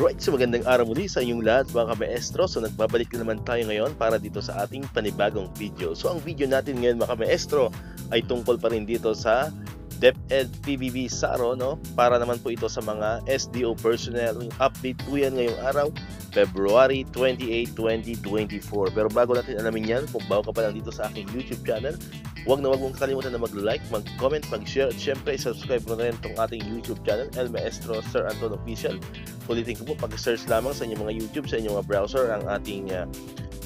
Alright, so magandang araw muli sa inyong lahat mga ka-maestro. So nagbabalik na naman tayo ngayon para dito sa ating panibagong video. So ang video natin ngayon mga ka-maestro ay tungkol pa rin dito sa DepEd PBB SARO, no? Para naman po ito sa mga SDO personnel. Update po yan ngayong araw, February 28, 2024. Pero bago natin alamin yan, kung bago ka pa lang dito sa aking YouTube channel, huwag mong kalimutan na mag-like, mag-comment, mag-share, at syempre subscribe mo na rin itong ating YouTube channel, El Maestro Sir Anton Official. Ulitin ko po, pag-search lamang sa inyong mga YouTube, sa inyong mga browser, ang ating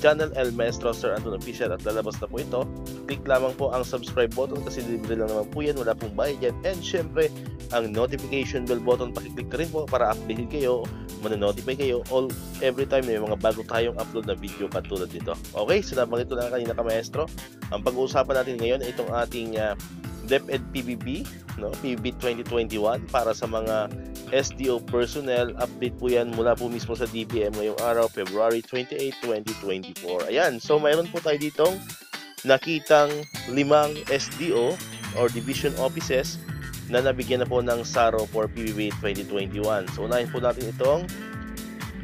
channel El Maestro Sir Anton Official at lalabas na po ito. Click lamang po ang subscribe button kasi libre lang naman po yan, wala pong bayad yan. And syempre, ang notification bell button, pakiclick na rin po para updated kayo, manonotify kayo every time may mga bago tayong upload na video katulad dito. Okay, so nabanggit ko na kanina ka-maestro. Ang pag-uusapan natin ngayon ay itong ating DepEd PBB, no? PBB 2021 para sa mga SDO personnel. Update po yan mula po mismo sa DBM ngayong araw, February 28, 2024. Ayan, so mayroon po tayo ditong nakitang 5 SDO or division offices na nabigyan na po ng SARO for PBB 2021. So unahin po natin itong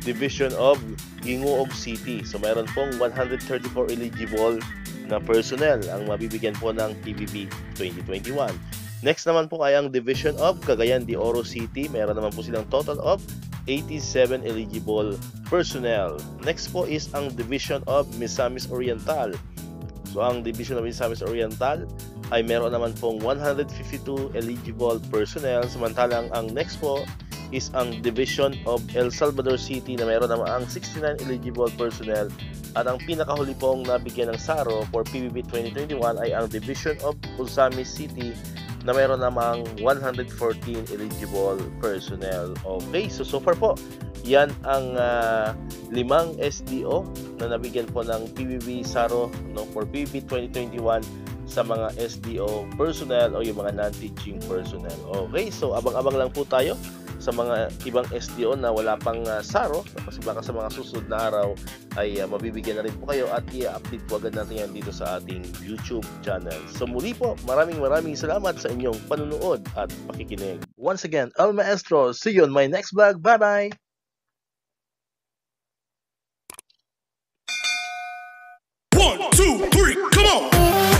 Division of Gingoog City. So mayroon pong 134 eligible na personnel ang mabibigyan po ng PBB 2021. Next naman po ay ang Division of Cagayan de Oro City. Meron naman po silang total of 87 eligible personnel. Next po is ang Division of Misamis Oriental. So ang Division of Misamis Oriental ay meron naman pong 152 eligible personnel. Samantalang ang next po is ang Division of El Salvador City na meron naman ang 69 eligible personnel. At ang pinakahuli pong nabigyan ng SARO for PBB 2021 ay ang Division of Osamis City na meron namang 114 eligible personnel. Okay, so far po, yan ang 5 SDO na nabigyan po ng PBB SARO, no, for PBB 2021 sa mga SDO personnel o yung mga non-teaching personnel. Okay, so abang-abang lang po tayo sa mga ibang SDO na wala pang SARO kasi baka sa mga susunod na araw ay mabibigyan na rin po kayo at i-update po agad natin yan dito sa ating YouTube channel. So muli po, maraming salamat sa inyong panunood at pakikinig. Once again, El Maestro, see you on my next vlog. Bye-bye! 1, 2, 3, come on!